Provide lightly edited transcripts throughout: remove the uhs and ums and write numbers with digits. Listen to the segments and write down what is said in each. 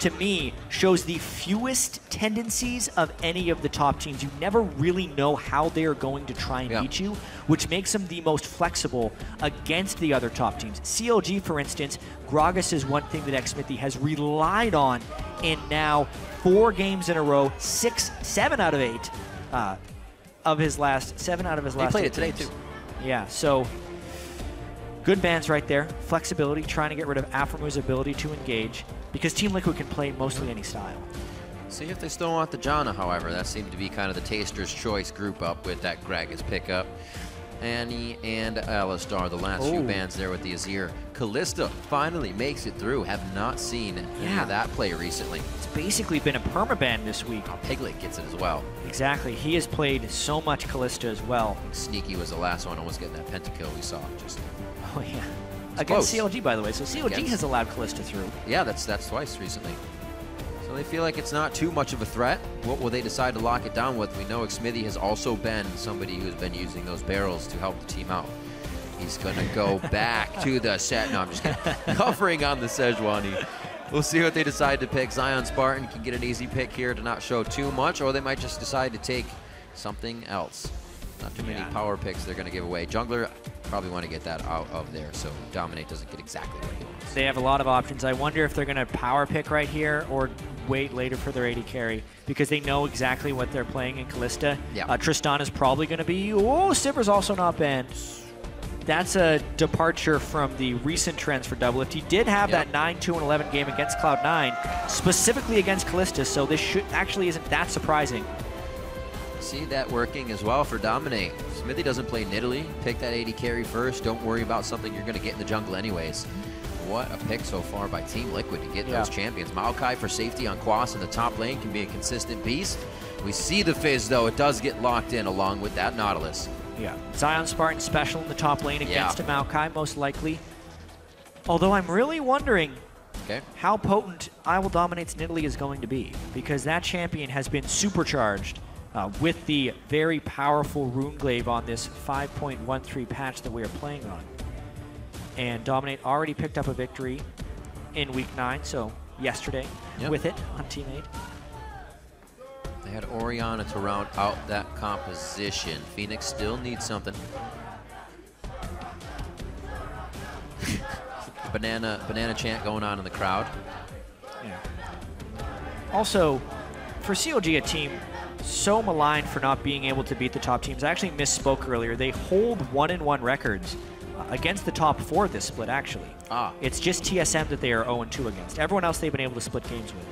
to me, shows the fewest tendencies of any of the top teams. You never really know how they are going to try and beat you, which makes them the most flexible against the other top teams. CLG, for instance, Gragas is one thing that Xmithie has relied on in now 4 games in a row, 7 out of 8 of his last 7 out of his last. He played it today too. Yeah, so good bans right there. Flexibility, trying to get rid of Aphromoos' ability to engage, because Team Liquid can play mostly any style. See if they still want the Janna, however. That seemed to be kind of the Taster's Choice group up with that Gragas pickup. Annie and Alistar, the last few bans there with the Azir. Kalista finally makes it through. Have not seen any of that play recently. It's basically been a permaban this week. Piglet gets it as well. Exactly. He has played so much Kalista as well. Sneaky was the last one, almost getting that pentakill we saw. Just oh yeah. Against CLG, by the way. So CLG has allowed Kalista through. Yeah, that's twice recently. So they feel like it's not too much of a threat. What will they decide to lock it down with? We know Xmithie has also been somebody who's been using those barrels to help the team out. He's going to go back to the set. No, I'm just kidding. Covering on the Sejuani. We'll see what they decide to pick. ZionSpartan can get an easy pick here to not show too much, or they might just decide to take something else. Not too many power picks they're going to give away. Jungler probably want to get that out of there so Dominate doesn't get exactly what he wants. They have a lot of options. I wonder if they're going to power pick right here or wait later for their AD carry, because they know exactly what they're playing in Kalista. Yeah. Tristan is probably going to be... Oh, Sivir's also not banned. That's a departure from the recent trends for Doublelift. He did have that 9-2-11 game against Cloud9, specifically against Kalista, so this actually isn't that surprising. See that working as well for Dominate. Xmithie doesn't play Nidalee. Pick that AD carry first. Don't worry about something you're going to get in the jungle anyways. What a pick so far by Team Liquid to get those champions. Maokai for safety on Quas in the top lane can be a consistent beast. We see the Fizz, though. It does get locked in along with that Nautilus. Yeah. ZionSpartan special in the top lane against a Maokai, most likely. Although I'm really wondering how potent IWillDominate's Nidalee is going to be, because that champion has been supercharged with the very powerful Runeglaive on this 5.13 patch that we are playing on. And Dominate already picked up a victory in Week 9, so yesterday with it on Team 8. They had Orianna to round out that composition. FeniX still needs something. banana chant going on in the crowd. Yeah. Also, for CLG, a team so maligned for not being able to beat the top teams. I actually misspoke earlier. They hold 1-1 records against the top 4 this split, actually. It's just TSM that they are 0-2 against. Everyone else they've been able to split games with.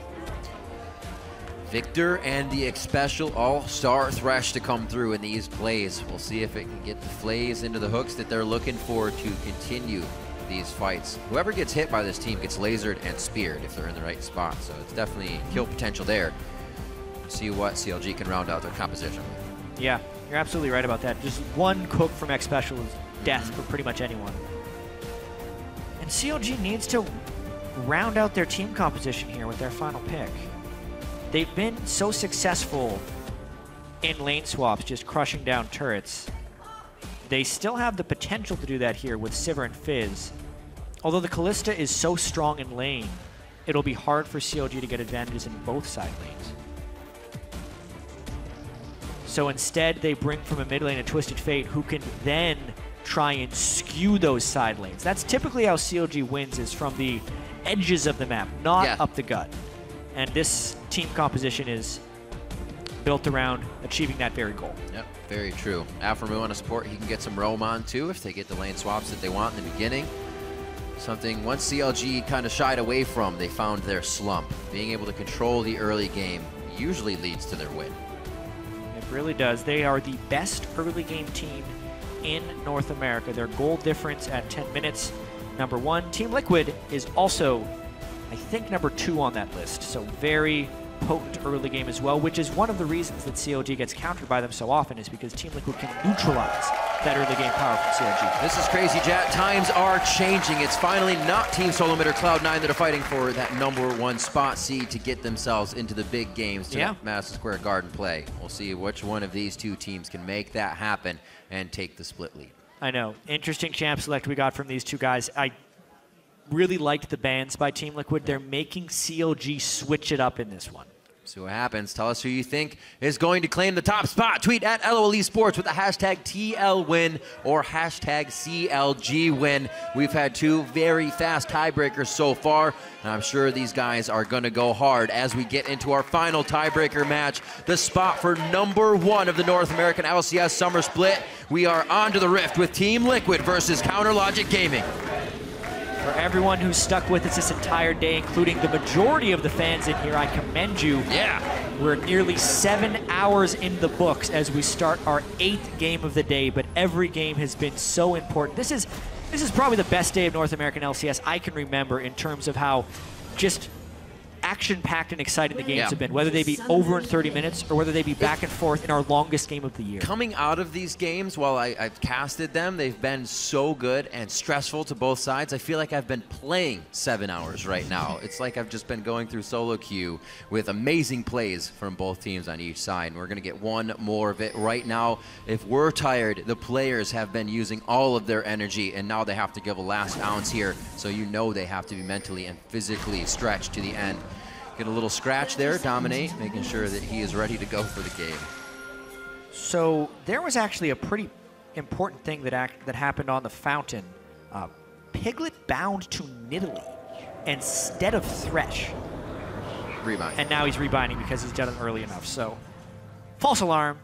Viktor and the Xpecial all-star Thresh to come through in these plays. We'll see if it can get the flays into the hooks that they're looking for to continue these fights. Whoever gets hit by this team gets lasered and speared if they're in the right spot, so it's definitely kill potential there. See what CLG can round out their composition with. Yeah, you're absolutely right about that. Just one cook from Xpecial is death for pretty much anyone. And CLG needs to round out their team composition here with their final pick. They've been so successful in lane swaps, just crushing down turrets. They still have the potential to do that here with Sivir and Fizz. Although the Kalista is so strong in lane, it'll be hard for CLG to get advantages in both side lanes. So instead, they bring from a mid lane a Twisted Fate who can then try and skew those side lanes. That's typically how CLG wins, is from the edges of the map, not up the gut. And this team composition is built around achieving that very goal. Yep, very true. Aphromoo on a support, he can get some roam on too if they get the lane swaps that they want in the beginning. Something once CLG kind of shied away from, they found their slump. Being able to control the early game usually leads to their win. It really does. They are the best early game team in North America. Their goal difference at 10 minutes, #1. Team Liquid is also, I think, #2 on that list. So very potent early game as well, which is one of the reasons that CLG gets countered by them so often, is because Team Liquid can neutralize that early game power from CLG. This is crazy, Jatt. Times are changing. It's finally not Team Solomid or Cloud9 that are fighting for that #1 spot seed to get themselves into the big games to Madison Square Garden play. We'll see which one of these two teams can make that happen and take the split lead. I know. Interesting champ select we got from these two guys. really liked the bans by Team Liquid. They're making CLG switch it up in this one. See what happens. Tell us who you think is going to claim the top spot. Tweet at LOL Esports with the hashtag TLWin or hashtag CLGWin. We've had 2 very fast tiebreakers so far, and I'm sure these guys are going to go hard as we get into our final tiebreaker match, the spot for #1 of the North American LCS Summer Split. We are on to the rift with Team Liquid versus Counterlogic Gaming. For everyone who's stuck with us this entire day, including the majority of the fans in here, I commend you. Yeah. We're nearly 7 hours in the books as we start our 8th game of the day, but every game has been so important. This is probably the best day of North American LCS I can remember in terms of how just action-packed and exciting the games have been, whether they be over in 30 minutes or whether they be back and forth in our longest game of the year. Coming out of these games, while I've casted them, they've been so good and stressful to both sides. I feel like I've been playing 7 hours right now. It's like I've just been going through solo queue with amazing plays from both teams on each side. And we're going to get one more of it right now. If we're tired, the players have been using all of their energy, and now they have to give a last ounce here. So you know they have to be mentally and physically stretched to the end. Get a little scratch there, Dominate, making sure that he is ready to go for the game. So there was actually a pretty important thing that happened on the fountain. Piglet bound to Nidalee instead of Thresh. Rebind. And now he's rebinding because he's done it early enough. So, false alarm.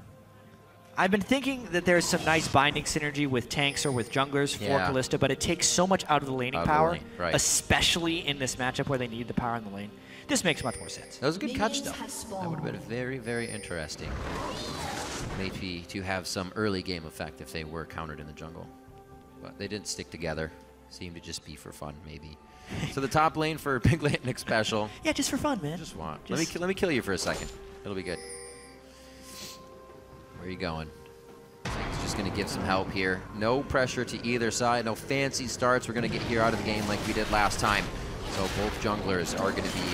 I've been thinking that there's some nice binding synergy with tanks or with junglers for Kalista, but it takes so much out of the laning power, especially in this matchup where they need the power in the lane. This makes much more sense. That was a good catch, though. That would have been very, very interesting. Maybe to have some early game effect if they were countered in the jungle. But they didn't stick together. Seemed to just be for fun, maybe. So the top lane for Piglet and Xpecial. Yeah, just for fun, man. Just want. Let me kill you for a second. It'll be good. Where are you going? He's just going to give some help here. No pressure to either side. No fancy starts. We're going to get here out of the game like we did last time. So both junglers are going to be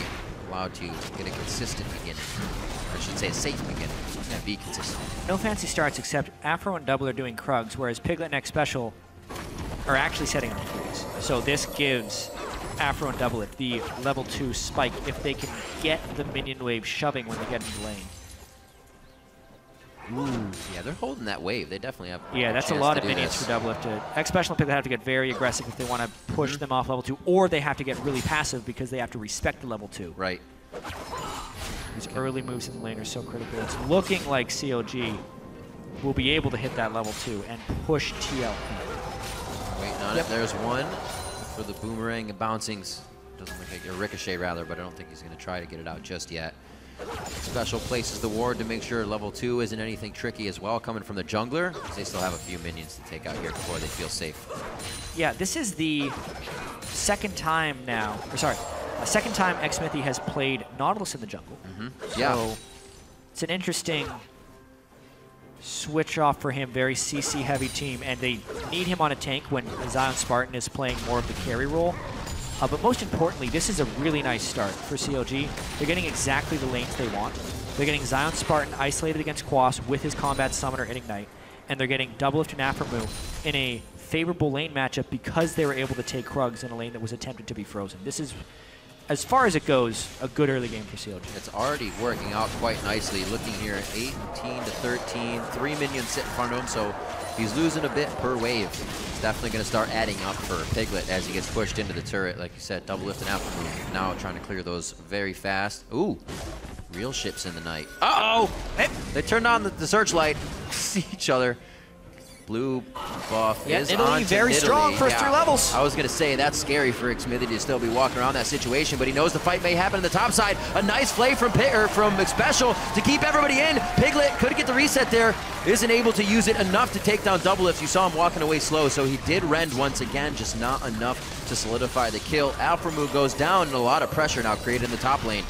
allowed to get a consistent beginning. Or I should say a safe beginning. And be consistent. No fancy starts except Aphromoo and Double are doing Krugs, whereas Piglet and Xpecial are actually setting up trees. So this gives Aphromoo and Double the level 2 spike if they can get the minion wave shoving when they get into the lane. Ooh, yeah, they're holding that wave. They definitely have. Yeah, that's a lot of minions for Doublelift. Xpecial and Piglet have to get very aggressive if they want to push them off level 2, or they have to get really passive because they have to respect the level 2. Right. These early moves in the lane are so critical. It's looking like CLG will be able to hit that level 2 and push TL. Waiting on it. There's one for the boomerang and bouncings. Doesn't look like a ricochet, rather, but I don't think he's going to try to get it out just yet. Xpecial places the ward to make sure level 2 isn't anything tricky as well, coming from the jungler. They still have a few minions to take out here before they feel safe. Yeah, this is the second time now, second time Xmithie has played Nautilus in the jungle. So it's an interesting switch off for him, very CC heavy team, and they need him on a tank when ZionSpartan is playing more of the carry role. But most importantly, this is a really nice start for CLG. They're getting exactly the lanes they want. They're getting ZionSpartan isolated against Quas with his combat summoner and Ignite, and they're getting Doublelift and Aphromoo in a favorable lane matchup because they were able to take Krugs in a lane that was attempted to be frozen. This is, as far as it goes, a good early game for CLG. It's already working out quite nicely. Looking here at 18 to 13, 3 minions sit in front of him, so he's losing a bit per wave. It's definitely going to start adding up for Piglet as he gets pushed into the turret. Like you said, Doublelift and Aphromoo now trying to clear those very fast. Ooh, real ships in the night. Uh-oh! Hey, they turned on the searchlight. See each other. Blue buff is on to very strong first 3 levels. I was going to say, that's scary for Xmithie to still be walking around that situation, but he knows the fight may happen on the top side. A nice play from Xpecial to keep everybody in. Piglet could get the reset there. Isn't able to use it enough to take down Doublelift. You saw him walking away slow, so he did rend once again, just not enough to solidify the kill. Aphromoo goes down, and a lot of pressure now created in the top lane.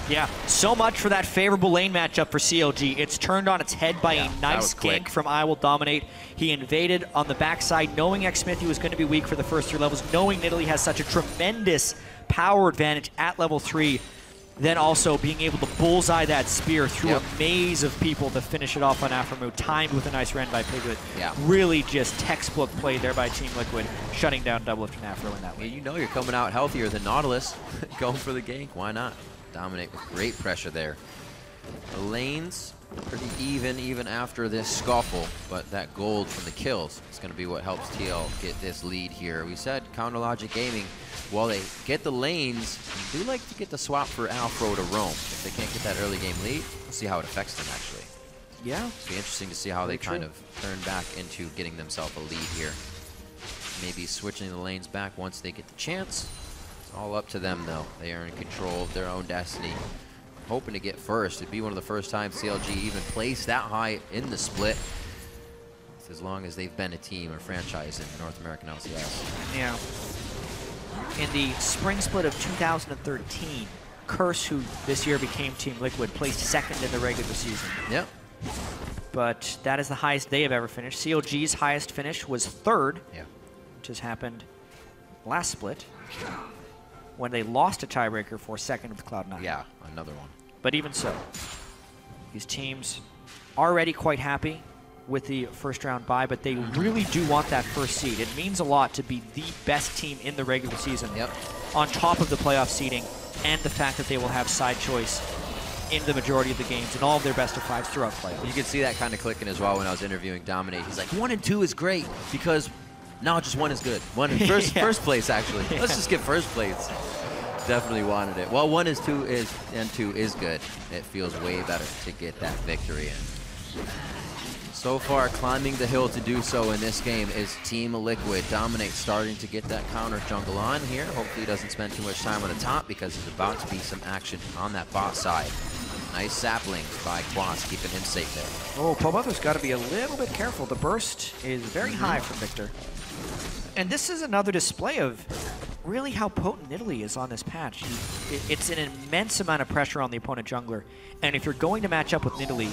Yeah, so much for that favorable lane matchup for CLG. It's turned on its head by a nice gank from IWillDominate. He invaded on the backside, knowing Xmithie was going to be weak for the first 3 levels, knowing Nidalee has such a tremendous power advantage at level 3. then also being able to bullseye that spear through a maze of people to finish it off on Aphromoo, timed with a nice rend by Piglet. Yeah. Really just textbook play there by Team Liquid, shutting down Doublelift and Aphro in that way. You know you're coming out healthier than Nautilus. Going for the gank, why not? Dominate with great pressure there. The lanes pretty even after this scuffle, but that gold from the kills is going to be what helps TL get this lead here. We said Counter Logic Gaming, while they get the lanes, they do like to get the swap for Aphro to roam. If they can't get that early game lead, we'll see how it affects them actually. Yeah. It'll be interesting to see how they kind of turn back into getting themselves a lead here. Maybe switching the lanes back once they get the chance. It's all up to them though. They are in control of their own destiny. Hoping to get first. It'd be one of the first times CLG even placed that high in the split. As long as they've been a team or franchise in North American LCS. Yeah. In the spring split of 2013, Curse, who this year became Team Liquid, placed second in the regular season. Yep. But that is the highest they have ever finished. CLG's highest finish was third, which has happened last split, when they lost a tiebreaker for second with Cloud9. Yeah, another one. But even so, these teams already quite happy with the first round bye, but they really do want that first seed. It means a lot to be the best team in the regular season, on top of the playoff seeding and the fact that they will have side choice in the majority of the games and all of their best of fives throughout playoffs. You could see that kind of clicking as well when I was interviewing Dominate. He's like, 1 and 2 is great because now just 1 is good. 1 in first place actually. Let's just get first place. Definitely wanted it. Well, 1 is 2 is and 2 is good. It feels way better to get that victory in. So far, climbing the hill to do so in this game is Team Liquid. Dominate starting to get that counter jungle on here. Hopefully he doesn't spend too much time on the top because there's about to be some action on that bot side. Nice sapling by Quas, keeping him safe there. Oh, Pobelter's got to be a little bit careful. The burst is very high from Viktor. And this is another display of really how potent Nidalee is on this patch. It's an immense amount of pressure on the opponent jungler. And if you're going to match up with Nidalee,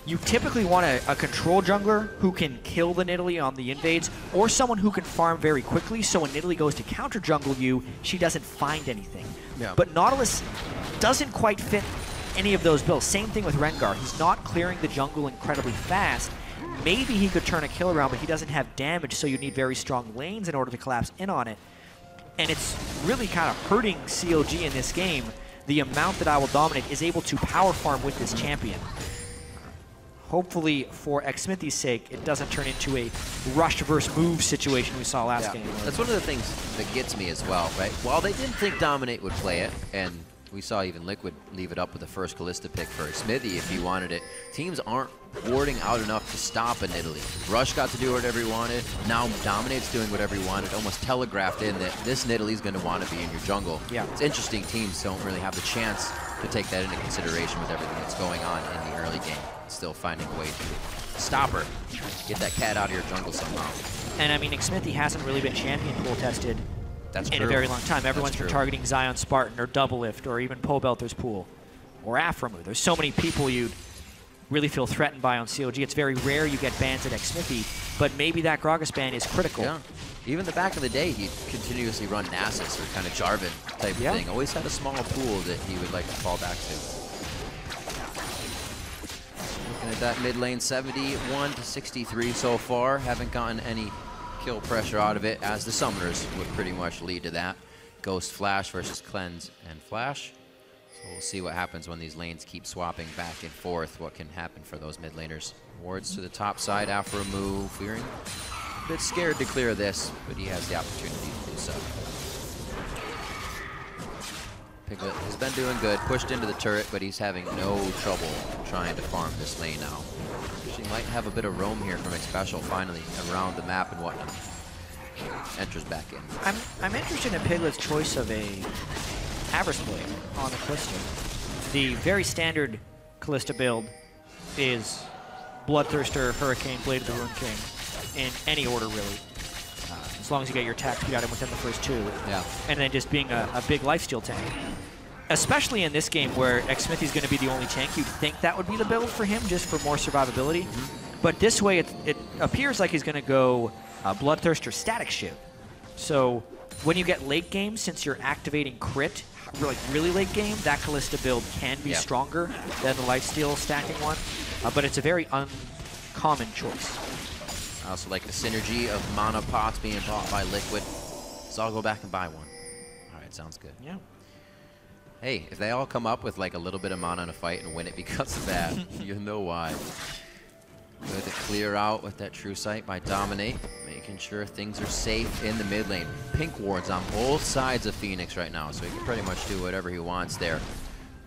you typically want a control jungler who can kill the Nidalee on the invades, or someone who can farm very quickly, so when Nidalee goes to counter jungle you, she doesn't find anything. But Nautilus doesn't quite fit any of those builds. Same thing with Rengar. He's not clearing the jungle incredibly fast. Maybe he could turn a kill around, but he doesn't have damage, so you need very strong lanes in order to collapse in on it. And it's really kind of hurting CLG in this game, the amount that IWillDominate is able to power farm with this champion. Hopefully, for Xmithie's sake, it doesn't turn into a rush versus move situation we saw last game. That's one of the things that gets me as well, right? While they didn't think Dominate would play it, and we saw even Liquid leave it up with the first Kalista pick for Xmithie if he wanted it, teams aren't warding out enough to stop a Nidalee. Rush got to do whatever he wanted. Now Dominate's doing whatever he wanted. Almost telegraphed in that this Nidalee's going to want to be in your jungle. It's interesting teams don't really have the chance to take that into consideration with everything that's going on in the early game. Still finding a way to stop her. Get that cat out of your jungle somehow. And I mean, Xmithie hasn't really been champion pool tested in a very long time. Everyone's been targeting ZionSpartan or Doublelift or even Pobelter's pool or Aphromoo. There's so many people you'd really feel threatened by on CLG. It's very rare you get bans at Xmithie, but maybe that Gragas ban is critical. Even the back of the day, he'd continuously run Nasus or kind of Jarvan type of thing. Always had a small pool that he would like to fall back to. Looking at that mid lane, 71 to 63 so far. Haven't gotten any kill pressure out of it, as the summoners would pretty much lead to that. Ghost Flash versus Cleanse and Flash. So we'll see what happens when these lanes keep swapping back and forth, what can happen for those mid laners. Wards to the top side, Aphromoo fearing. A bit scared to clear this, but he has the opportunity to do so. Piglet has been doing good, pushed into the turret, but he's having no trouble trying to farm this lane now. She might have a bit of roam here from Xpecial finally around the map and whatnot. Enters back in. I'm interested in Piglet's choice of a Avarice Blade on the Kalista. The very standard Kalista build is Bloodthirster, Hurricane, Blade of the Rune King, in any order really. As long as you get your attack speed item within the first two. And then just being a big lifesteal tank. Especially in this game where Xmithie's going to be the only tank, you'd think that would be the build for him, just for more survivability. But this way, it appears like he's going to go Bloodthirster Static Shiv. So when you get late game, since you're activating crit really late game, that Kalista build can be stronger than the lifesteal stacking one, but it's a very uncommon choice. I also like the synergy of mana pots being bought by Liquid, so I'll go back and buy one. All right, sounds good. Yeah. Hey, if they all come up with like a little bit of mana in a fight and win it because of that, you know why. Good to clear out with that true sight by Dominate, making sure things are safe in the mid lane. Pink wards on both sides of FeniX right now, so he can pretty much do whatever he wants there.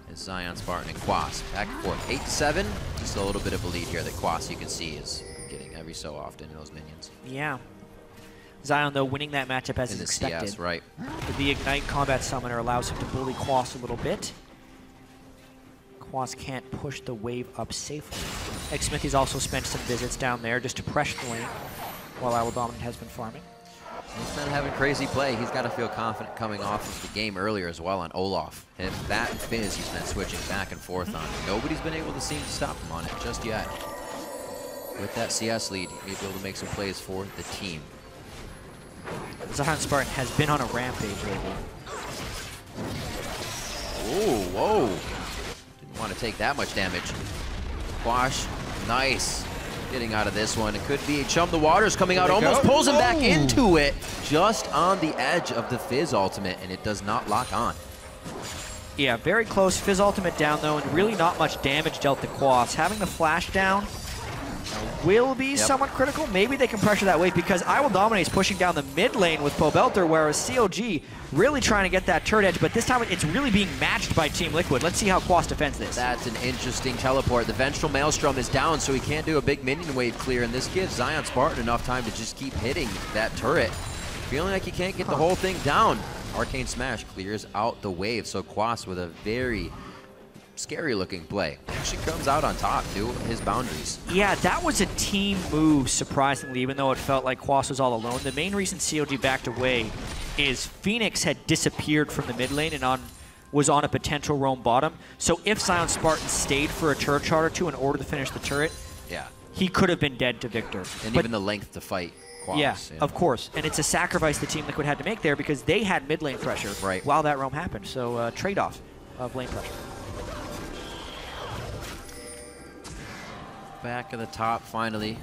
It's ZionSpartan and Quas. Back and forth, 8-7. Just a little bit of a lead here that Quas, you can see, is getting every so often in those minions. Yeah. Zion, though, winning that matchup as is expected. CS, right. The Ignite Combat Summoner allows him to bully Quas a little bit. Quas can't push the wave up safely. Xmithie's also spent some visits down there just to pressure the lane, while IWillDominate has been farming. He's not having crazy play. He's got to feel confident coming off of the game earlier as well on Olaf. And that and Fizz he's been switching back and forth on. Nobody's been able to seem to stop him on it just yet. With that CS lead, he'll be able to make some plays for the team. ZionSpartan has been on a rampage lately. Oh, whoa. Didn't want to take that much damage. Quash, nice. Getting out of this one. It could be Chum the Waters coming out, almost pulls him back into it, just on the edge of the Fizz ultimate, and it does not lock on. Yeah, very close. Fizz ultimate down, though, and really not much damage dealt to Quas. Having the flash down will be somewhat critical. Maybe they can pressure that wave because IWillDominate is pushing down the mid lane with Pobelter, whereas CLG really trying to get that turret edge, but this time it's really being matched by Team Liquid. Let's see how Quas defends this. That's an interesting teleport. The Vengeful Maelstrom is down, so he can't do a big minion wave clear, and this gives ZionSpartan enough time to just keep hitting that turret. Feeling like he can't get the whole thing down. Arcane Smash clears out the wave, so Quas with a very scary looking play actually comes out on top, knew his boundaries. Yeah, that was a team move, surprisingly, even though it felt like Quas was all alone. The main reason CLG backed away is FeniX had disappeared from the mid lane and was on a potential roam bottom. So if ZionSpartan stayed for a turret shot or two in order to finish the turret, he could have been dead to Viktor. And even the length to fight Quas. Yeah, of course. And it's a sacrifice the Team Liquid had to make there because they had mid lane pressure while that roam happened. So trade-off of lane pressure. Back of the top, finally.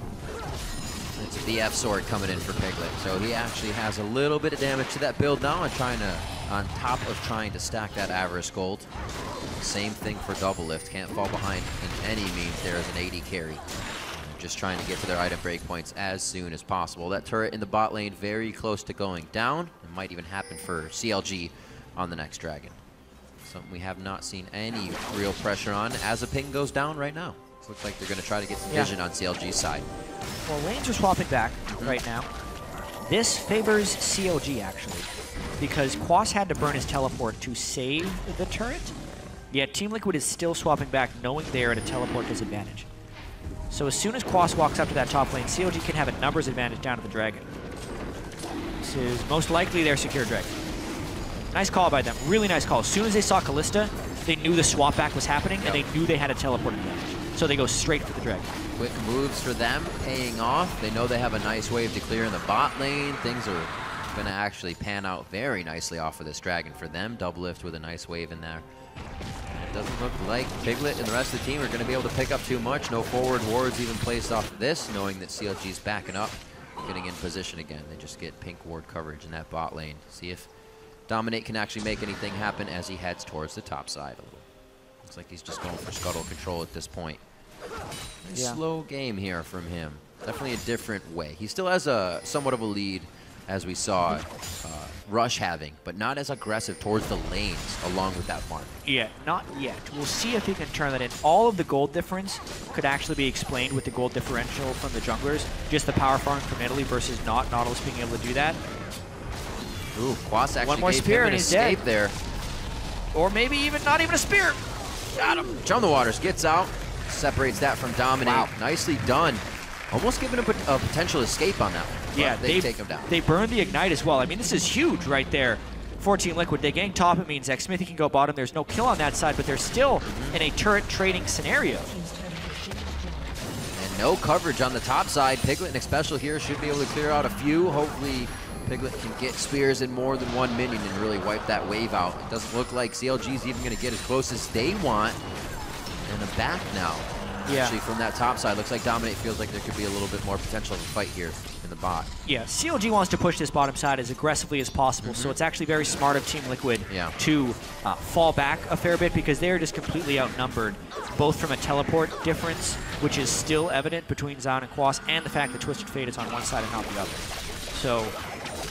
It's a BF sword coming in for Piglet. So he actually has a little bit of damage to that build now and on top of trying to stack that Avarice Gold. Same thing for Doublelift. Can't fall behind in any means there as an AD carry. Just trying to get to their item breakpoints as soon as possible. That turret in the bot lane very close to going down. It might even happen for CLG on the next dragon. Something we have not seen any real pressure on as a ping goes down right now. Looks like they're going to try to get some vision on CLG's side. Well, lanes are swapping back right now. This favors CLG, actually, because Quas had to burn his teleport to save the turret, yet Team Liquid is still swapping back, knowing they're at a teleport disadvantage. So as soon as Quas walks up to that top lane, CLG can have a numbers advantage down to the dragon. This is most likely their secure dragon. Nice call by them, really nice call. As soon as they saw Kalista, they knew the swap back was happening, and they knew they had a teleport advantage. So they go straight for the dragon. Quick moves for them, paying off. They know they have a nice wave to clear in the bot lane. Things are going to actually pan out very nicely off of this dragon for them. Doublelift with a nice wave in there. It doesn't look like Piglet and the rest of the team are going to be able to pick up too much. No forward wards even placed off of this, knowing that CLG's backing up, getting in position again. They just get pink ward coverage in that bot lane. See if Dominate can actually make anything happen as he heads towards the top side a little. Looks like he's just going for scuttle control at this point. Slow game here from him. Definitely a different way. He still has a somewhat of a lead, as we saw Rush having, but not as aggressive towards the lanes along with that farm. Yeah, not yet. We'll see if he can turn that in. All of the gold difference could actually be explained with the gold differential from the junglers. Just the power farm from Nidalee versus not Nautilus being able to do that. Ooh, Quas actually one more gave spear him and an he's escape dead. there. Or maybe even not even a spear. Got him. Chum the Waters gets out. Separates that from Dominate. Wow. Nicely done. Almost giving him a potential escape on that one. Yeah, they take him down. They burn the Ignite as well. I mean, this is huge right there for Team Liquid. They gang top, it means Xmithie can go bottom. There's no kill on that side, but they're still in a turret trading scenario. And no coverage on the top side. Piglet and Xpecial here should be able to clear out a few. Hopefully Piglet can get spears in more than one minion and really wipe that wave out. It doesn't look like CLG is even going to get as close as they want. And a back now. Yeah. Actually, from that top side, looks like Dominate feels like there could be a little bit more potential of a fight here in the bot. Yeah, CLG wants to push this bottom side as aggressively as possible, so it's actually very smart of Team Liquid to fall back a fair bit because they're just completely outnumbered, both from a teleport difference, which is still evident between Zion and Quas, and the fact that Twisted Fate is on one side and not the other. So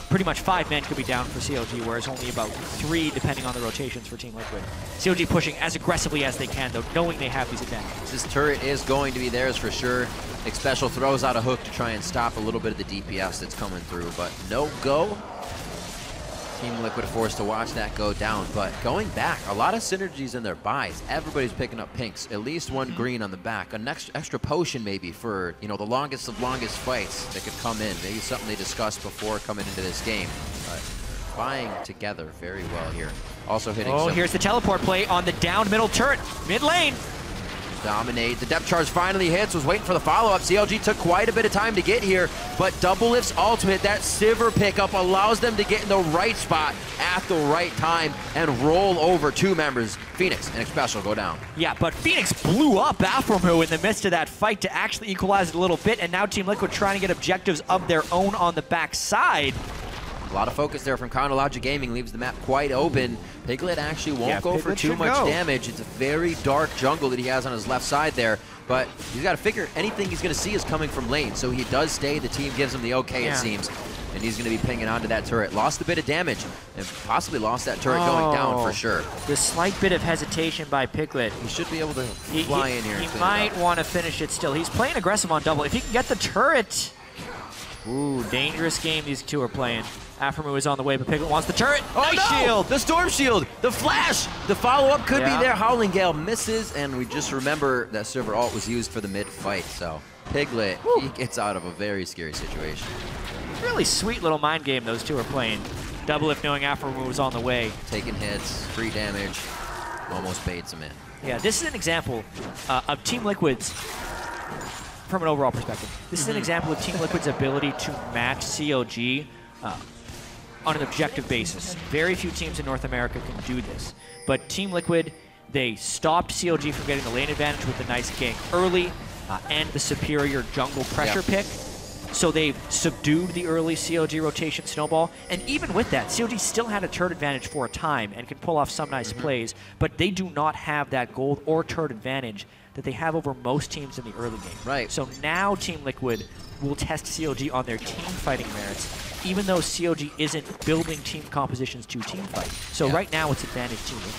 pretty much 5 men could be down for CLG, whereas only about 3 depending on the rotations for Team Liquid. CLG pushing as aggressively as they can, though, knowing they have these advantages. This turret is going to be theirs for sure. Xpecial throws out a hook to try and stop a little bit of the DPS that's coming through, but no go. Team Liquid forced to watch that go down, but going back, a lot of synergies in their buys. Everybody's picking up pinks, at least one green on the back, an extra potion maybe for, you know, the longest of longest fights that could come in. Maybe something they discussed before coming into this game. But buying together very well here. Also hitting here's the teleport play on the down middle turret, mid lane. Dominate. The depth charge finally hits. Was waiting for the follow-up. CLG took quite a bit of time to get here, but Doublelift's ultimate, that Sivir pickup, allows them to get in the right spot at the right time and roll over 2 members. FeniX and Xpecial go down. Yeah, but FeniX blew up Aphromoo in the midst of that fight to actually equalize it a little bit, and now Team Liquid trying to get objectives of their own on the backside. A lot of focus there from Chronologic Gaming, leaves the map quite open. Piglet actually won't go for too much damage. It's a very dark jungle that he has on his left side there, but he's got to figure anything he's going to see is coming from lane, so he does stay. The team gives him the okay, it seems, and he's going to be pinging onto that turret. Lost a bit of damage, and possibly lost that turret going down for sure. The slight bit of hesitation by Piglet. He should be able to fly in here. He might want to finish it still. He's playing aggressive on double. If he can get the turret, ooh, dangerous game these two are playing. Aphromoo is on the way, but Piglet wants the turret. Oh, nice no! shield! The Storm Shield! The flash! The follow-up could be there. Howling Gale misses, and we just remember that Sivir ult was used for the mid-fight, so Piglet, he gets out of a very scary situation. Really sweet little mind game those two are playing. Doublelift knowing Aphromoo was on the way. Taking hits, free damage, almost baits him in. Yeah, this is an example of Team Liquid's, from an overall perspective, this is an example of Team Liquid's ability to match CLG on an objective basis. Very few teams in North America can do this. But Team Liquid, they stopped CLG from getting the lane advantage with the nice gank early and the superior jungle pressure pick. So they've subdued the early CLG rotation snowball. And even with that, CLG still had a turret advantage for a time and can pull off some nice plays, but they do not have that gold or turret advantage that they have over most teams in the early game. Right. So now Team Liquid will test CLG on their team fighting merits, even though CLG isn't building team compositions to team fight. So right now it's advantage Team Liquid.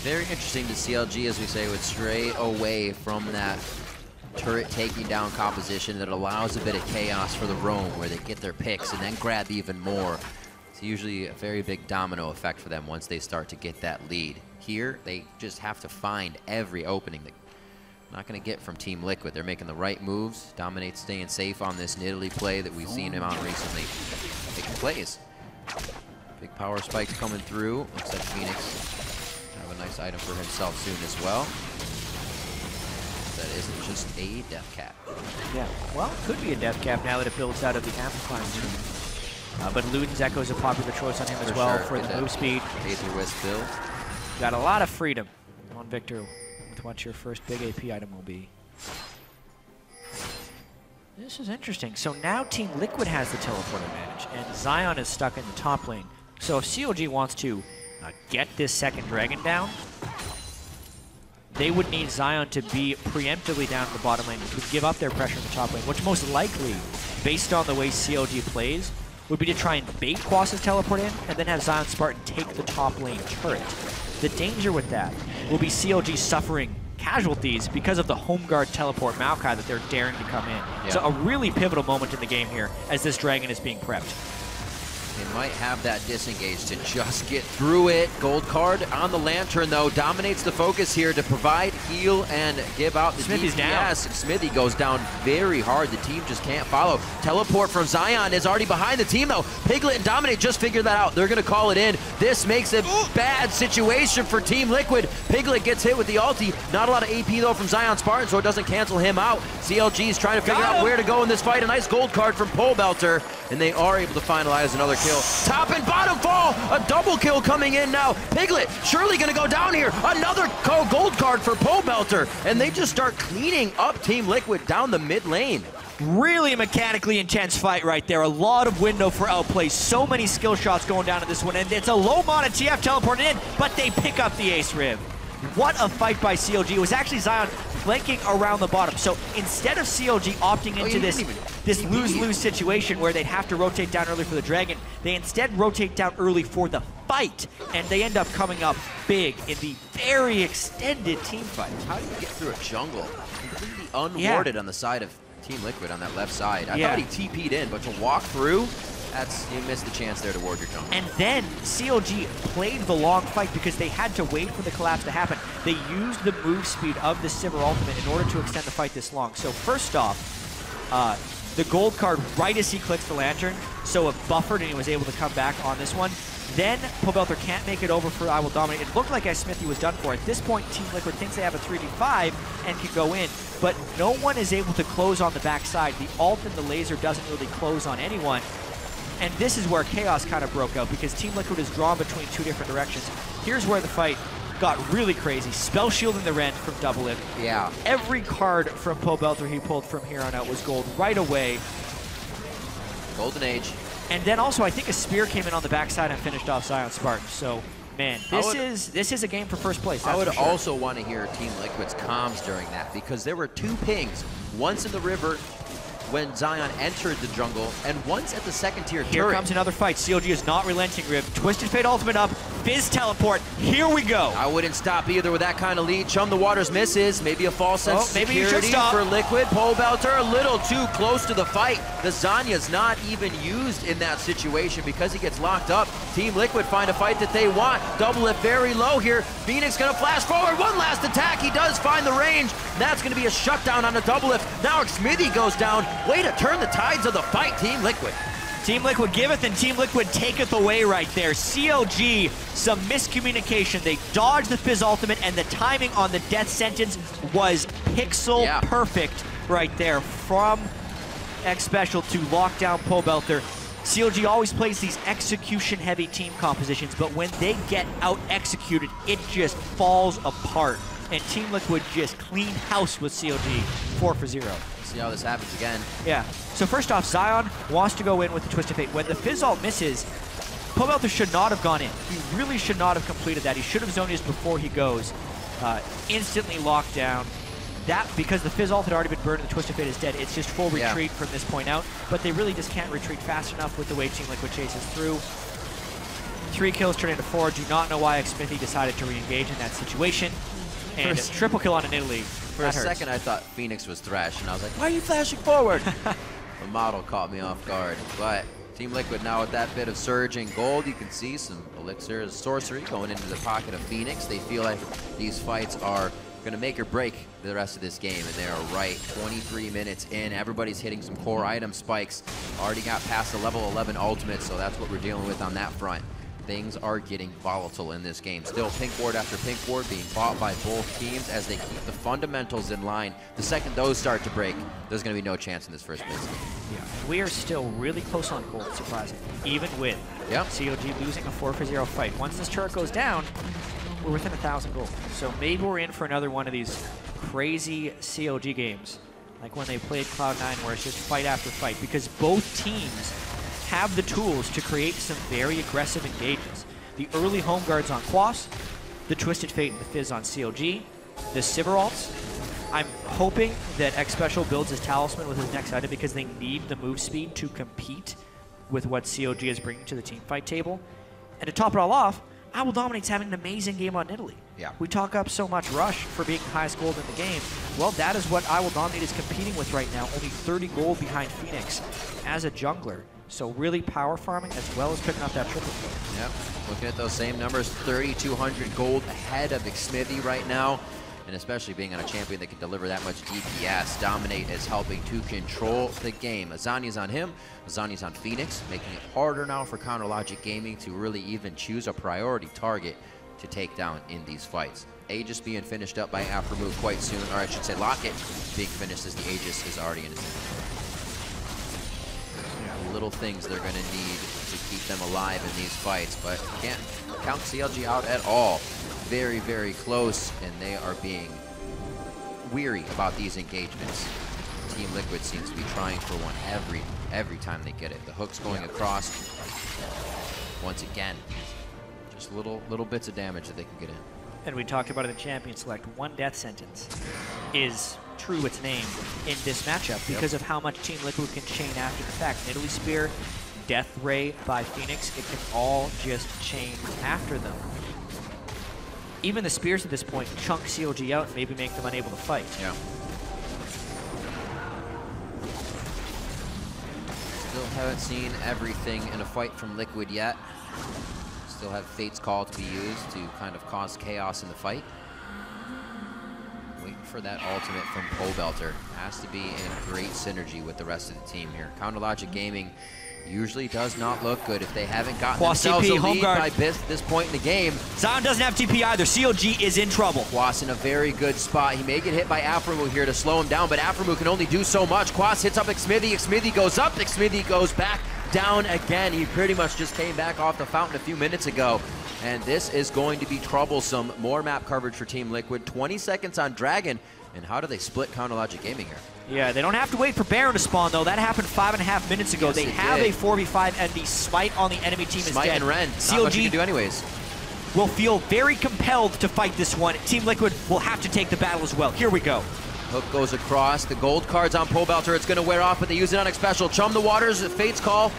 Very interesting to CLG, as we say, would stray away from that turret taking down composition that allows a bit of chaos for the roam, where they get their picks and then grab even more. It's usually a very big domino effect for them once they start to get that lead. Here, they just have to find every opening that not going to get from Team Liquid. They're making the right moves. Dominate staying safe on this Nidalee play that we've seen him on recently. Making plays. Big power spikes coming through. Looks like FeniX have a nice item for himself soon as well. That isn't just a death cap. Yeah, well, it could be a death cap now that it builds out of the amplifying zoom. But Luden's Echo is a popular choice on him as well for the move speed. Aether Wisp build. Got a lot of freedom on Viktor with what your first big AP item will be. This is interesting. So now Team Liquid has the teleport advantage, and Zion is stuck in the top lane. So if CLG wants to get this second dragon down, they would need Zion to be preemptively down in the bottom lane, which would give up their pressure in the top lane, which most likely, based on the way CLG plays, would be to try and bait Quas' teleport in, and then have ZionSpartan take the top lane turret. The danger with that will be CLG suffering casualties because of the home guard teleport Maokai that they're daring to come in. So a really pivotal moment in the game here as this dragon is being prepped. They might have that disengage to just get through it. Gold card on the Lantern, though, dominates the focus here to provide heal and give out the Xmithie's DPS. Xmithie goes down very hard. The team just can't follow. Teleport from Zion is already behind the team, though. Piglet and Dominate just figured that out. They're going to call it in. This makes a bad situation for Team Liquid. Piglet gets hit with the ulti. Not a lot of AP, though, from ZionSpartan, so it doesn't cancel him out. CLG is trying to figure out where to go in this fight. A nice gold card from Pobelter, and they are able to finalize another kill. Top and bottom fall, a double kill coming in now. Piglet surely gonna go down here. Another gold card for Pobelter, and they just start cleaning up Team Liquid down the mid lane. Really mechanically intense fight right there. A lot of window for outplay. So many skill shots going down to this one, and it's a low mana TF teleported in, but they pick up the ace Riv. What a fight by CLG. It was actually Zion flanking around the bottom. So instead of CLG opting into this lose-lose situation where they'd have to rotate down early for the Dragon, they instead rotate down early for the fight, and they end up coming up big in the very extended team fight. How do you get through a jungle completely unwarded on the side of Team Liquid on that left side? I thought he TP'd in, but to walk through, you missed the chance there to ward your jungle. And then CLG played the long fight because they had to wait for the collapse to happen. They used the move speed of the Sivir ultimate in order to extend the fight this long. So first off, the gold card right as he clicks the Lantern, so it buffered and he was able to come back on this one. Then Pobelter can't make it over for IWillDominate. It looked like Xmithie was done for. At this point, Team Liquid thinks they have a 3v5 and can go in, but no one is able to close on the backside. The ult and the laser doesn't really close on anyone. And this is where chaos kind of broke out because Team Liquid is drawn between two different directions. Here's where the fight got really crazy. Spell shielding the Rend from Doublelift. Yeah. Every card from Pobelter he pulled from here on out was gold right away. Golden Age. And then also I think a spear came in on the backside and finished off ZionSpartan. So man, this is a game for first place. I would also want to hear Team Liquid's comms during that because there were two pings. Once in the river when Zion entered the jungle, and once at the second tier turret. Here comes another fight. CLG is not relenting, Riv. Twisted Fate ultimate up. Fizz teleport. Here we go. I wouldn't stop either with that kind of lead. Chum the Waters misses. Maybe a false sense of maybe you should security stop. for Liquid. Pobelter a little too close to the fight. The Zanya's not even used in that situation because he gets locked up. Team Liquid find a fight that they want. Doublelift very low here. FeniX gonna flash forward. One last attack. He does find the range. That's gonna be a shutdown on the Doublelift. Now Xmithie goes down. Way to turn the tides of the fight, Team Liquid. Team Liquid giveth and Team Liquid taketh away right there. CLG, some miscommunication. They dodged the Fizz ultimate, and the timing on the death sentence was pixel perfect right there from Xpecial to lock down Pobelter. CLG always plays these execution-heavy team compositions, but when they get out-executed, it just falls apart. And Team Liquid just clean house with CLG, 4-0. See how this happens again. Yeah. So first off, Zion wants to go in with the Twisted Fate. When the Fizz ult misses, Pobelter should not have gone in. He really should not have completed that. He should have zoned his before he goes. Instantly locked down. That, because the Fizz ult had already been burned and the Twisted Fate is dead, it's just full retreat from this point out. But they really just can't retreat fast enough with the way Team Liquid chases through. 3 kills turn into 4. Do not know why Xmithie decided to re-engage in that situation. And triple kill on a Nidalee. For a second, I thought FeniX was Thresh, and I was like, why are you flashing forward? The model caught me off guard. But Team Liquid now with that bit of surge in gold, you can see some elixir sorcery going into the pocket of FeniX. They feel like these fights are going to make or break the rest of this game, and they are right. 23 minutes in, everybody's hitting some core item spikes. Already got past the level 11 ultimate, so that's what we're dealing with on that front. Things are getting volatile in this game. Still pink ward after pink ward being fought by both teams as they keep the fundamentals in line. The second those start to break, there's going to be no chance in this first place game. Yeah, we are still really close on gold, surprisingly, even with CLG losing a 4-0 fight. Once this turret goes down, we're within 1,000 gold. So maybe we're in for another one of these crazy CLG games, like when they played Cloud9, where it's just fight after fight, because both teams have the tools to create some very aggressive engages. The early home guards on Quas, the Twisted Fate and the Fizz on CLG, the Sivir ults. I'm hoping that Xpecial builds his talisman with his next item because they need the move speed to compete with what CLG is bringing to the team fight table. And to top it all off, IWillDominate's having an amazing game on Nidalee. Yeah. We talk up so much Rush for being highest gold in the game. Well, that is what IWillDominate is competing with right now. Only 30 gold behind FeniX as a jungler. So really power farming as well as picking up that triple kill. Yep, looking at those same numbers, 3,200 gold ahead of Xmithie right now. And especially being on a champion that can deliver that much DPS, Dominate is helping to control the game. Azania's on him, Azania's on FeniX, making it harder now for CounterLogic Gaming to really even choose a priority target to take down in these fights. Aegis being finished up by Aphromoo quite soon, or I should say Locket being finished as the Aegis is already in his hand. Little things they're going to need to keep them alive in these fights, but can't count CLG out at all. Very, very close, and they are being weary about these engagements. Team Liquid seems to be trying for one every time they get it. The hook's going across. Once again, just little bits of damage that they can get in. And we talked about it in Champion Select. One death sentence is true its name in this matchup because of how much Team Liquid can chain after the fact. Nidalee Spear, Death Ray by FeniX, it can all just chain after them. Even the spears at this point chunk CLG out and maybe make them unable to fight. Yeah. Still haven't seen everything in a fight from Liquid yet. Still have Fate's Call to be used to kind of cause chaos in the fight. Waiting for that ultimate from Pobelter. Has to be in great synergy with the rest of the team here. CounterLogic Gaming usually does not look good if they haven't gotten Quas themselves TP, a lead guard by this point in the game. Zion doesn't have TP either. CLG is in trouble. Quas in a very good spot. He may get hit by Aphromoo here to slow him down, but Aphromoo can only do so much. Quas hits up Xmithie. Xmithie goes up. Xmithie goes back down again. He pretty much just came back off the fountain a few minutes ago. And this is going to be troublesome. More map coverage for Team Liquid. 20 seconds on Dragon. And how do they split CounterLogic Gaming here? Yeah, they don't have to wait for Baron to spawn, though. That happened 5.5 minutes ago. Yes, they have a 4v5, and the Smite on the enemy team is Smite dead. and Ren. CLG Not much you can do anyways. will feel very compelled to fight this one. Team Liquid will have to take the battle as well. Here we go. Hook goes across. The gold card's on Pobelter. It's going to wear off, but they use it on Xpecial. Chum the waters. Fate's Call.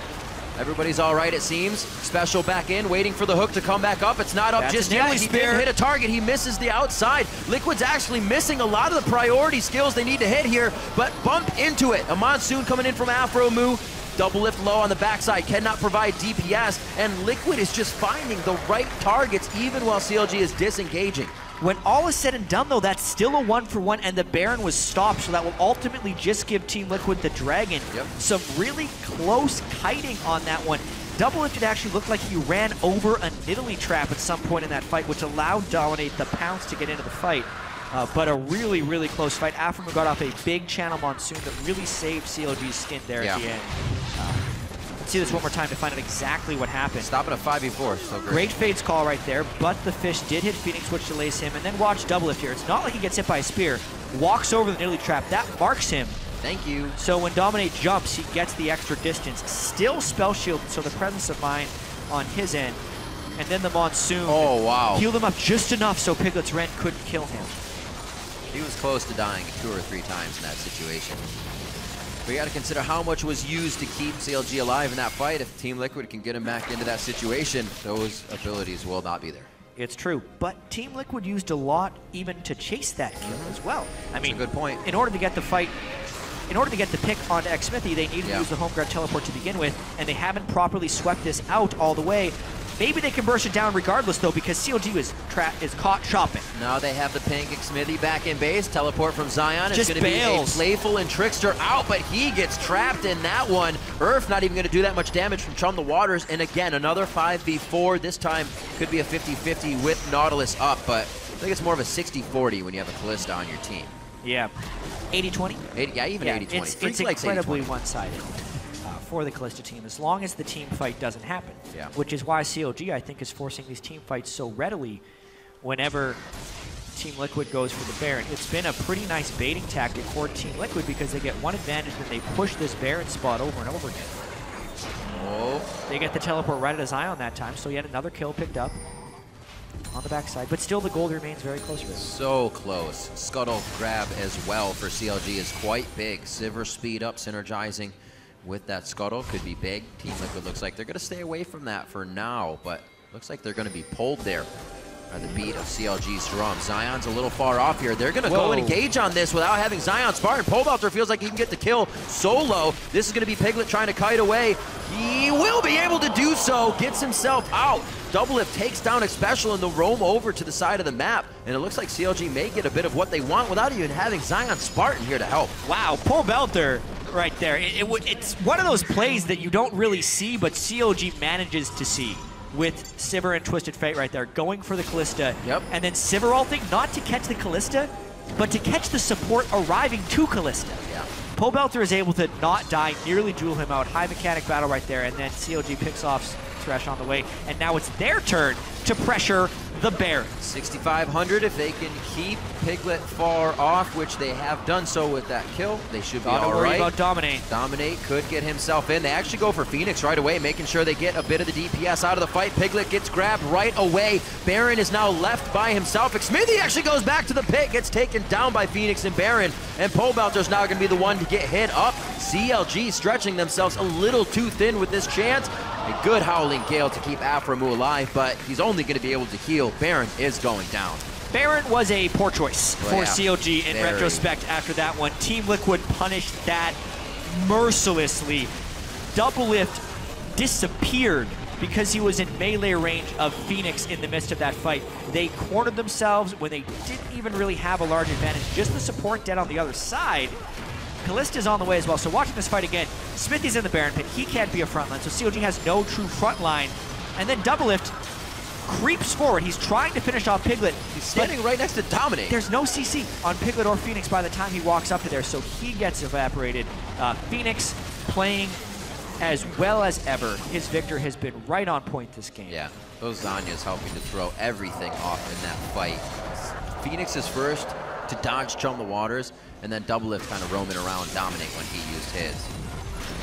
Everybody's all right, it seems. Xpecial back in, waiting for the hook to come back up. It's not up just yet. He didn't hit a target. He misses the outside. Liquid's actually missing a lot of the priority skills they need to hit here, but bump into it. A Monsoon coming in from Aphromoo. Doublelift low on the backside, cannot provide DPS, and Liquid is just finding the right targets even while CLG is disengaging. When all is said and done, though, that's still a 1-for-1, and the Baron was stopped, so that will ultimately just give Team Liquid the Dragon some really close kiting on that one. Doublelift, it actually looked like he ran over a Nidalee trap at some point in that fight, which allowed Dominate the pounce to get into the fight. But a really, really close fight. Aphromoo got off a big channel Monsoon that really saved CLG's skin there at the end. Let's see this one more time to find out exactly what happened. Stopping a 5v4, so great. Great Fate's Call right there, but the fish did hit FeniX, which delays him, and then watch Doublelift here. It's not like he gets hit by a spear. Walks over the Nidalee trap. That marks him. Thank you. So when Dominate jumps, he gets the extra distance. Still spell shielded, so the presence of mind on his end. And then the Monsoon healed him up just enough so Piglet's Rend couldn't kill him. He was close to dying 2 or 3 times in that situation. We got to consider how much was used to keep CLG alive in that fight. If Team Liquid can get him back into that situation, those abilities will not be there. It's true, but Team Liquid used a lot even to chase that kill as well. I mean, that's a good point. In order to get the fight, in order to get the pick onto Xmithie, they needed to use the home ground teleport to begin with, and they haven't properly swept this out all the way. Maybe they can burst it down regardless, though, because CLG is caught shopping. Now they have the pink Xmithie back in base. Teleport from Zion. It's going to be a Playful and Trickster out, but he gets trapped in that one. Earth not even going to do that much damage from Chum the Waters. And again, another 5v4. This time could be a 50-50 with Nautilus up, but I think it's more of a 60-40 when you have a Kalista on your team. Yeah. 80-20? Yeah, even 80-20. It's incredibly one-sided for the Kalista team, as long as the team fight doesn't happen. Yeah. Which is why CLG, I think, is forcing these team fights so readily whenever Team Liquid goes for the Baron. It's been a pretty nice baiting tactic for Team Liquid because they get one advantage and they push this Baron spot over and over again. Oh. They get the teleport right at Zion that time, so yet another kill picked up on the backside, but still the gold remains very close for them. So close. Scuttle grab as well for CLG is quite big. Sivir speed up, synergizing with that Scuttle could be big. Team Liquid looks like they're going to stay away from that for now, but looks like they're going to be pulled there are the beat of CLG's drum. Zion's a little far off here. They're gonna go and engage on this without having ZionSpartan. Pobelter feels like he can get the kill solo. This is gonna be Piglet trying to kite away. He will be able to do so, gets himself out. Doublelift takes down Xpecial and they'll roam over to the side of the map. And it looks like CLG may get a bit of what they want without even having ZionSpartan here to help. Wow, Pobelter right there. It's one of those plays that you don't really see, but CLG manages to see. With Sivir and Twisted Fate right there, going for the Kalista. Yep. And then Sivir ulting, not to catch the Kalista, but to catch the support arriving to Kalista. Yeah. Pobelter is able to not die, nearly duel him out. High mechanic battle right there, and then CLG picks off Thresh on the way. And now it's their turn to pressure the Baron. 6,500 if they can keep Piglet far off, which they have done so with that kill. They should be all right. About Dominate. Dominate could get himself in. They actually go for FeniX right away, making sure they get a bit of the DPS out of the fight. Piglet gets grabbed right away. Baron is now left by himself. Xmithie actually goes back to the pit, gets taken down by FeniX and Baron, and Pobelter's now going to be the one to get hit up. CLG stretching themselves a little too thin with this chance. A good Howling Gale to keep Aphromoo alive, but he's only going to be able to heal. Baron is going down. Baron was a poor choice for CLG in retrospect after that one. Team Liquid punished that mercilessly. Doublelift disappeared because he was in melee range of FeniX in the midst of that fight. They cornered themselves when they didn't even really have a large advantage. Just the support dead on the other side. Kalista's on the way as well, so watching this fight again, Xmithie's in the Baron pit. He can't be a frontline, so CLG has no true frontline. And then Doublelift creeps forward. He's trying to finish off Piglet. He's standing right next to Dominate. There's no CC on Piglet or FeniX by the time he walks up to there, so he gets evaporated. FeniX playing as well as ever. His Viktor has been right on point this game. Yeah, those Zanyas helping to throw everything off in that fight. FeniX is first to dodge Chum the Waters, and then Doublelift kind of roaming around Dominate when he used his.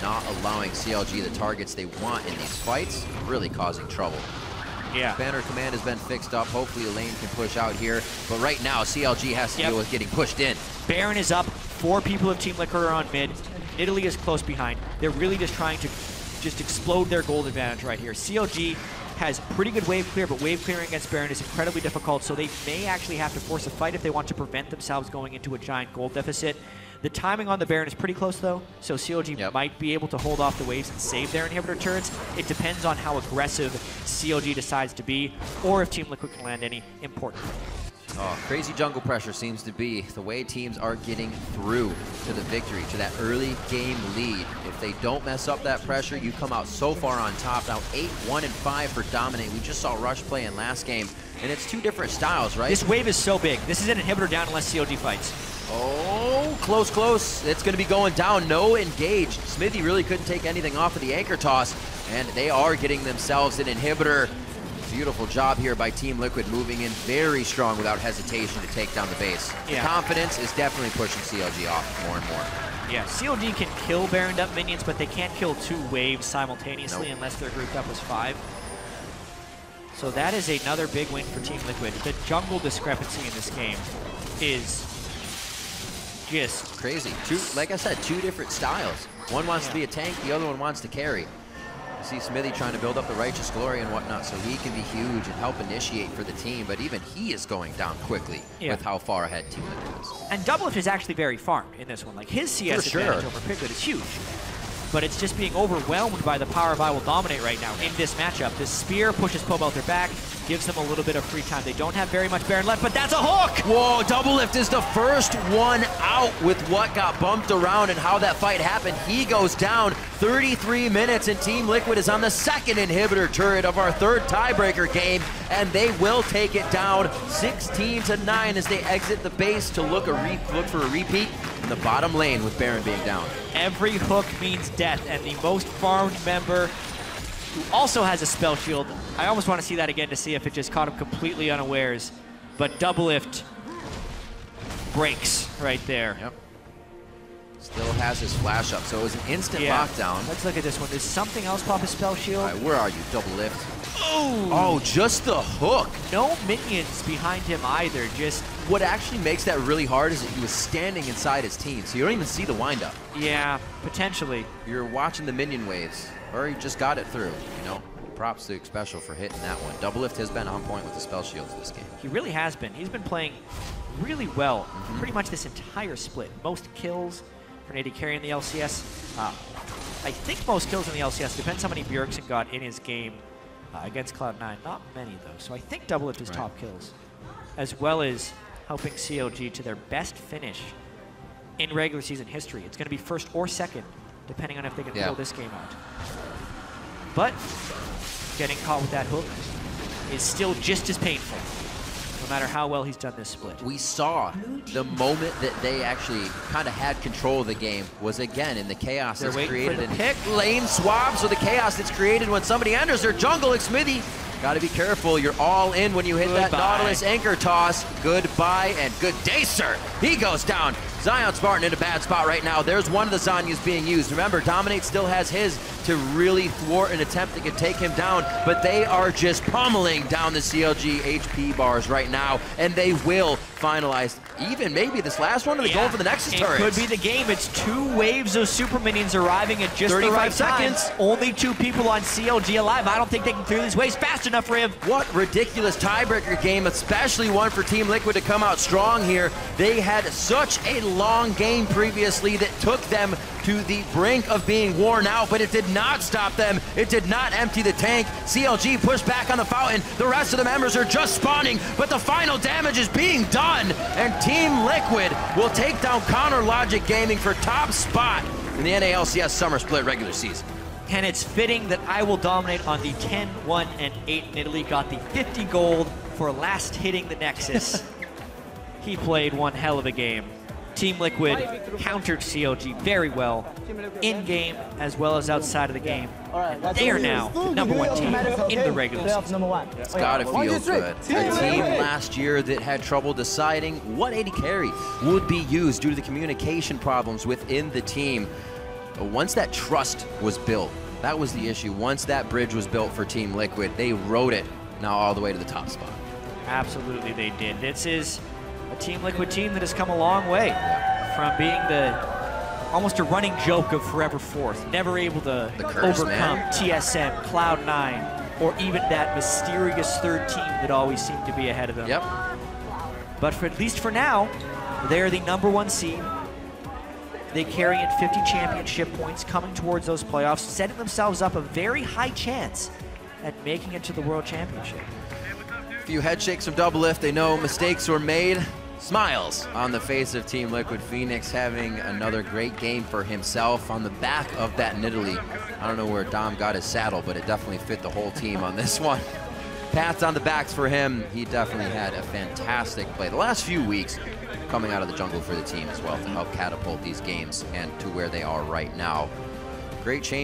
Not allowing CLG the targets they want in these fights, really causing trouble. Yeah. Banner command has been fixed up. Hopefully a lane can push out here. But right now, CLG has to deal with getting pushed in. Baron is up. 4 people of Team Liquid are on mid. Nidalee is close behind. They're really just trying to explode their gold advantage right here. CLG has pretty good wave clear, but wave clearing against Baron is incredibly difficult, so they may actually have to force a fight if they want to prevent themselves going into a giant gold deficit. The timing on the Baron is pretty close, though, so CLG might be able to hold off the waves and save their inhibitor turrets. It depends on how aggressive CLG decides to be, or if Team Liquid can land any important. Oh, crazy jungle pressure seems to be the way teams are getting through to the victory, to that early game lead. If they don't mess up that pressure, you come out so far on top. Now 8-1-5 for Dominate. We just saw Rush play in last game, and it's 2 different styles, right? This wave is so big. This is an inhibitor down unless CLG fights. Oh, close, close. It's going to be going down. No engage. Xmithie really couldn't take anything off of the anchor toss, and they are getting themselves an inhibitor. Beautiful job here by Team Liquid, moving in very strong without hesitation to take down the base. The confidence is definitely pushing CLG off more and more. Yeah, CLG can kill Baroned up minions, but they can't kill 2 waves simultaneously unless they're grouped up as 5. So that is another big win for Team Liquid. The jungle discrepancy in this game is just crazy. Like I said, 2 different styles. One wants to be a tank, the other one wants to carry. See Xmithie trying to build up the Righteous Glory and whatnot so he can be huge and help initiate for the team, but even he is going down quickly with how far ahead Team Liquid is. And Doublelift is actually very farmed in this one. Like, his CS advantage over Piglet is huge. But it's just being overwhelmed by the power of IWillDominate right now in this matchup. This spear pushes Pobelter back, gives them a little bit of free time. They don't have very much Baron left, but that's a hook! Whoa, Doublelift is the first one out with what got bumped around and how that fight happened. He goes down 33 minutes, and Team Liquid is on the 2nd inhibitor turret of our 3rd tiebreaker game, and they will take it down 16-9 as they exit the base to look for a repeat in the bottom lane with Baron being down. Every hook means death, and the most farmed member who also has a spell shield. I almost want to see that again to see if it just caught him completely unawares. But Doublelift breaks right there. Yep. Still has his flash up, so it was an instant lockdown. Let's look at this one. Does something else pop his spell shield? All right, where are you, Doublelift? Oh, just the hook. No minions behind him either. Just what actually makes that really hard is that he was standing inside his team, so you don't even see the windup. Yeah, potentially. You're watching the minion waves, or he just got it through, you know? props to Xpecial for hitting that one. Doublelift has been on point with the spell shields this game. He really has been. He's been playing really well pretty much this entire split. Most kills for an AD carry in the LCS. I think most kills in the LCS. Depends how many Bjergsen got in his game against Cloud9. Not many, though. So I think Doublelift is top kills, as well as helping CLG to their best finish in regular season history. It's going to be first or second, depending on if they can pull this game out. But getting caught with that hook is still just as painful, no matter how well he's done this split. We saw the moment that they actually kind of had control of the game was, again, in the chaos that's created in lane swaps, or the chaos that's created when somebody enters their jungle. Xmithie, got to be careful. You're all in when you hit that Nautilus anchor toss. Goodbye and good day, sir. He goes down. ZionSpartan in a bad spot right now. There's one of the Zanyas being used. Remember, Dominate still has his to really thwart an attempt that could take him down, but they are just pummeling down the CLG HP bars right now, and they will finalize even maybe this last one, or they going for the Nexus turret. It could be the game. It's 2 waves of super minions arriving at just 35 the right seconds. Only 2 people on CLG alive. I don't think they can clear these waves fast enough, Riv. What ridiculous tiebreaker game, especially one for Team Liquid to come out strong here. They had such a long game previously that took them to the brink of being worn out, but it did not stop them. It did not empty the tank. CLG pushed back on the fountain. The rest of the members are just spawning, but the final damage is being done, and Team Liquid will take down Counter Logic Gaming for top spot in the NALCS Summer Split regular season. And it's fitting that IWillDominate on the 10, 1, and 8 Nidalee got the 50 gold for last hitting the Nexus. He played one hell of a game. Team Liquid countered CLG very well, in-game as well as outside of the game. And they are now the #1 team in the regular season. It's gotta feel good. A team last year that had trouble deciding what AD carry would be used due to the communication problems within the team. But once that trust was built, that was the issue. Once that bridge was built for Team Liquid, they rode it now all the way to the top spot. Absolutely they did. This is a Team Liquid team that has come a long way from being almost a running joke of forever fourth, never able to overcome TSM, Cloud9, or even that mysterious third team that always seemed to be ahead of them. Yep. But at least for now, they're the #1 seed. They carry in 50 championship points coming towards those playoffs, setting themselves up a very high chance at making it to the World Championship. A few head shakes from Doublelift. They know mistakes were made. Smiles on the face of Team Liquid. FeniX having another great game for himself on the back of that Nidalee. I don't know where Dom got his saddle, but it definitely fit the whole team on this one. Pats on the backs for him. He definitely had a fantastic play the last few weeks coming out of the jungle for the team as well to help catapult these games and to where they are right now. Great change.